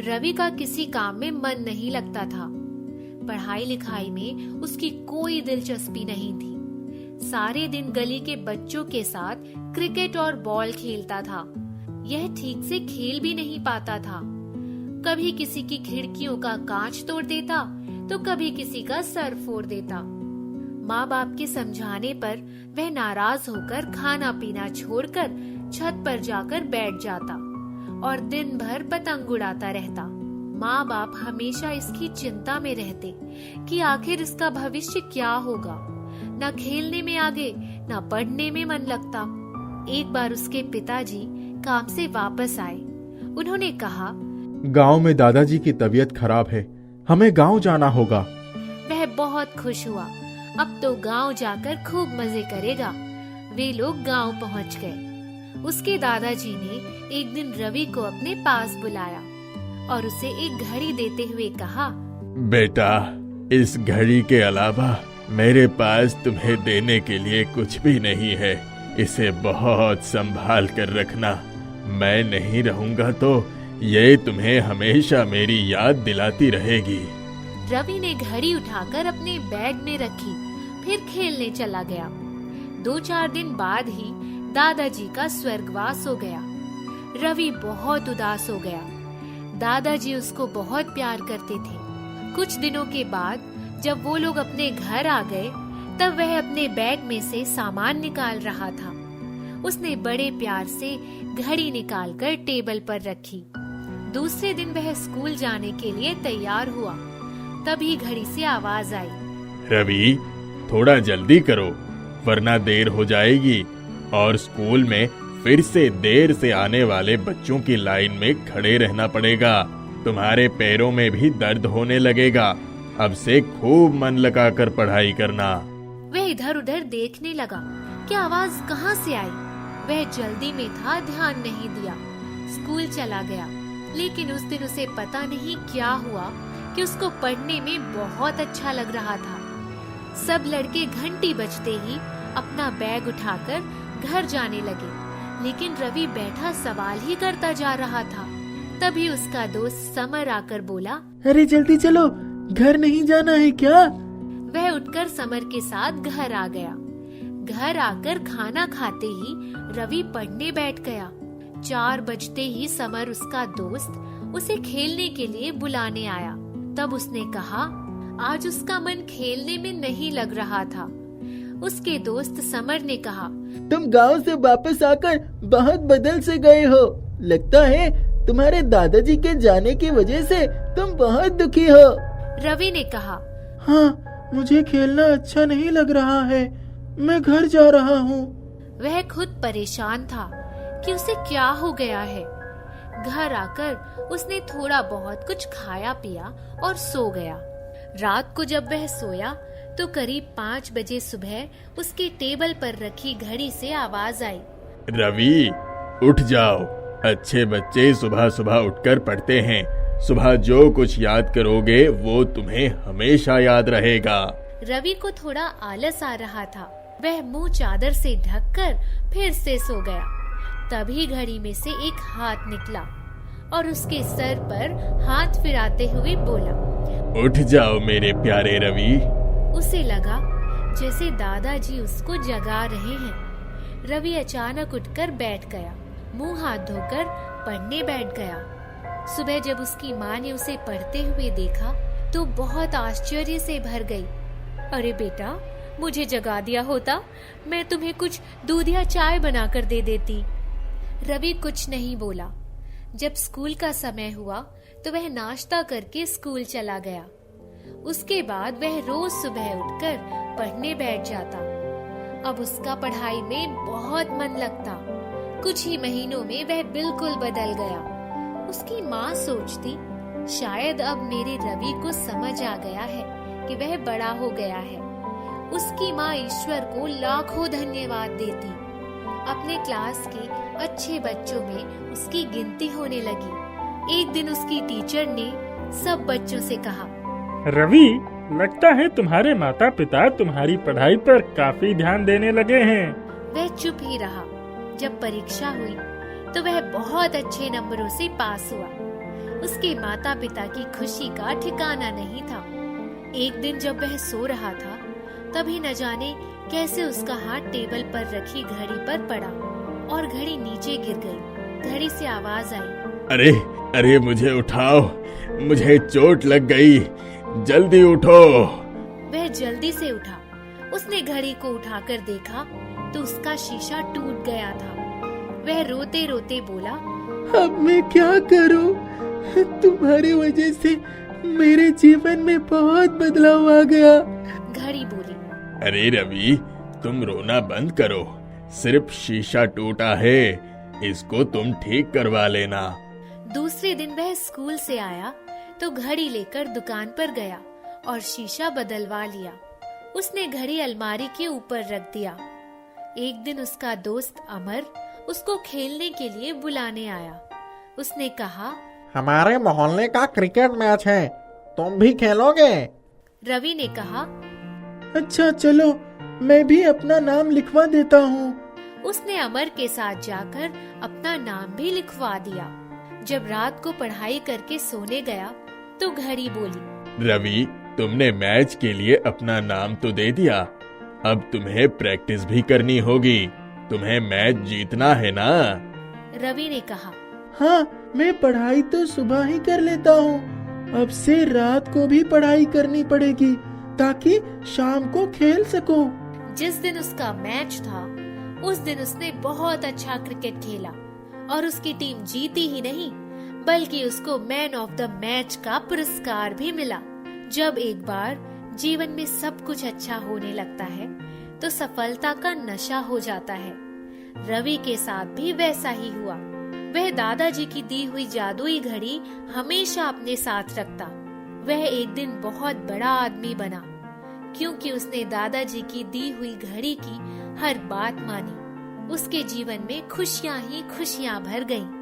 रवि का किसी काम में मन नहीं लगता था। पढ़ाई लिखाई में उसकी कोई दिलचस्पी नहीं थी। सारे दिन गली के बच्चों के साथ क्रिकेट और बॉल खेलता था। यह ठीक से खेल भी नहीं पाता था। कभी किसी की खिड़कियों का कांच तोड़ देता तो कभी किसी का सर फोड़ देता। माँ बाप के समझाने पर वह नाराज होकर खाना पीना छोड़कर छत पर जाकर बैठ जाता और दिन भर पतंग उड़ाता रहता। माँ बाप हमेशा इसकी चिंता में रहते कि आखिर इसका भविष्य क्या होगा। न खेलने में आगे न पढ़ने में मन लगता। एक बार उसके पिताजी काम से वापस आए। उन्होंने कहा, गांव में दादाजी की तबीयत खराब है, हमें गांव जाना होगा। वह बहुत खुश हुआ। अब तो गांव जाकर खूब मजे करेगा। वे लोग गांव पहुंच गए। उसके दादाजी ने एक दिन रवि को अपने पास बुलाया और उसे एक घड़ी देते हुए कहा, बेटा, इस घड़ी के अलावा मेरे पास तुम्हें देने के लिए कुछ भी नहीं है। इसे बहुत संभाल कर रखना। मैं नहीं रहूंगा तो ये तुम्हें हमेशा मेरी याद दिलाती रहेगी। रवि ने घड़ी उठाकर अपने बैग में रखी, फिर खेलने चला गया। 2-4 दिन बाद ही दादाजी का स्वर्गवास हो गया। रवि बहुत उदास हो गया। दादाजी उसको बहुत प्यार करते थे। कुछ दिनों के बाद जब वो लोग अपने घर आ गए तब वह अपने बैग में से सामान निकाल रहा था। उसने बड़े प्यार से घड़ी निकालकर टेबल पर रखी। दूसरे दिन वह स्कूल जाने के लिए तैयार हुआ। तभी घड़ी से आवाज आई, रवि, थोड़ा जल्दी करो वरना देर हो जाएगी और स्कूल में फिर से देर से आने वाले बच्चों की लाइन में खड़े रहना पड़ेगा। तुम्हारे पैरों में भी दर्द होने लगेगा। अब से खूब मन लगाकर पढ़ाई करना। वह इधर उधर देखने लगा कि आवाज कहाँ से आई। वह जल्दी में था, ध्यान नहीं दिया। स्कूल चला गया, लेकिन उस दिन उसे पता नहीं क्या हुआ कि उसको पढ़ने में बहुत अच्छा लग रहा था। सब लड़के घंटी बजते ही अपना बैग उठाकर घर जाने लगे, लेकिन रवि बैठा सवाल ही करता जा रहा था। तभी उसका दोस्त समर आकर बोला, अरे जल्दी चलो, घर नहीं जाना है क्या? वह उठकर समर के साथ घर आ गया। घर आकर खाना खाते ही रवि पढ़ने बैठ गया। 4 बजते ही समर, उसका दोस्त, उसे खेलने के लिए बुलाने आया। तब उसने कहा, आज उसका मन खेलने में नहीं लग रहा था। उसके दोस्त समर ने कहा, तुम गांव से वापस आकर बहुत बदल से गए हो। लगता है तुम्हारे दादाजी के जाने की वजह से तुम बहुत दुखी हो। रवि ने कहा, हाँ, मुझे खेलना अच्छा नहीं लग रहा है। मैं घर जा रहा हूँ। वह खुद परेशान था कि उसे क्या हो गया है। घर आकर उसने थोड़ा बहुत कुछ खाया पिया और सो गया। रात को जब वह सोया तो करीब 5 बजे सुबह उसके टेबल पर रखी घड़ी से आवाज आई, रवि, उठ जाओ। अच्छे बच्चे सुबह सुबह उठकर पढ़ते हैं। सुबह जो कुछ याद करोगे वो तुम्हें हमेशा याद रहेगा। रवि को थोड़ा आलस आ रहा था। वह मुंह चादर से ढककर फिर से सो गया। तभी घड़ी में से एक हाथ निकला और उसके सर पर हाथ फिराते हुए बोला, उठ जाओ मेरे प्यारे रवि। उसे लगा जैसे दादाजी उसको जगा रहे हैं। रवि अचानक उठकर बैठ गया, मुंह हाथ धोकर पढ़ने बैठ गया। सुबह जब उसकी माँ ने उसे पढ़ते हुए देखा तो बहुत आश्चर्य से भर गई। अरे बेटा, मुझे जगा दिया होता, मैं तुम्हें कुछ दूध या चाय बनाकर दे देती। रवि कुछ नहीं बोला। जब स्कूल का समय हुआ तो वह नाश्ता करके स्कूल चला गया। उसके बाद वह रोज सुबह उठकर पढ़ने बैठ जाता। अब उसका पढ़ाई में बहुत मन लगता। कुछ ही महीनों में वह बिल्कुल बदल गया। उसकी माँ सोचती, शायद अब मेरे रवि को समझ आ गया है कि वह बड़ा हो गया है। उसकी माँ ईश्वर को लाखों धन्यवाद देती। अपने क्लास के अच्छे बच्चों में उसकी गिनती होने लगी। एक दिन उसकी टीचर ने सब बच्चों से कहा, रवि, लगता है तुम्हारे माता पिता तुम्हारी पढ़ाई पर काफी ध्यान देने लगे हैं। वह चुप ही रहा। जब परीक्षा हुई तो वह बहुत अच्छे नंबरों से पास हुआ। उसके माता पिता की खुशी का ठिकाना नहीं था। एक दिन जब वह सो रहा था, तभी न जाने कैसे उसका हाथ टेबल पर रखी घड़ी पर पड़ा और घड़ी नीचे गिर गई। घड़ी से आवाज आई, अरे अरे मुझे उठाओ, मुझे चोट लग गई, जल्दी उठो। वह जल्दी से उठा। उसने घड़ी को उठाकर देखा तो उसका शीशा टूट गया था। वह रोते रोते बोला, अब मैं क्या करूं? तुम्हारी वजह से मेरे जीवन में बहुत बदलाव आ गया। घड़ी बोली, अरे रवि, तुम रोना बंद करो, सिर्फ शीशा टूटा है, इसको तुम ठीक करवा लेना। दूसरे दिन वह स्कूल से आया तो घड़ी लेकर दुकान पर गया और शीशा बदलवा लिया। उसने घड़ी अलमारी के ऊपर रख दिया। एक दिन उसका दोस्त अमर उसको खेलने के लिए बुलाने आया। उसने कहा, हमारे मोहल्ले का क्रिकेट मैच है, तुम भी खेलोगे? रवि ने कहा। अच्छा चलो, मैं भी अपना नाम लिखवा देता हूँ। उसने अमर के साथ जाकर अपना नाम भी लिखवा दिया। जब रात को पढ़ाई करके सोने गया तो घड़ी बोली, रवि, तुमने मैच के लिए अपना नाम तो दे दिया, अब तुम्हें प्रैक्टिस भी करनी होगी, तुम्हें मैच जीतना है ना? रवि ने कहा। हाँ, मैं पढ़ाई तो सुबह ही कर लेता हूँ, अब से रात को भी पढ़ाई करनी पड़ेगी ताकि शाम को खेल सकूं। जिस दिन उसका मैच था, उस दिन उसने बहुत अच्छा क्रिकेट खेला और उसकी टीम जीती ही नहीं बल्कि उसको मैन ऑफ द मैच का पुरस्कार भी मिला। जब एक बार जीवन में सब कुछ अच्छा होने लगता है तो सफलता का नशा हो जाता है। रवि के साथ भी वैसा ही हुआ। वह दादाजी की दी हुई जादुई घड़ी हमेशा अपने साथ रखता। वह एक दिन बहुत बड़ा आदमी बना क्योंकि उसने दादाजी की दी हुई घड़ी की हर बात मानी। उसके जीवन में खुशियां ही खुशियां भर गईं।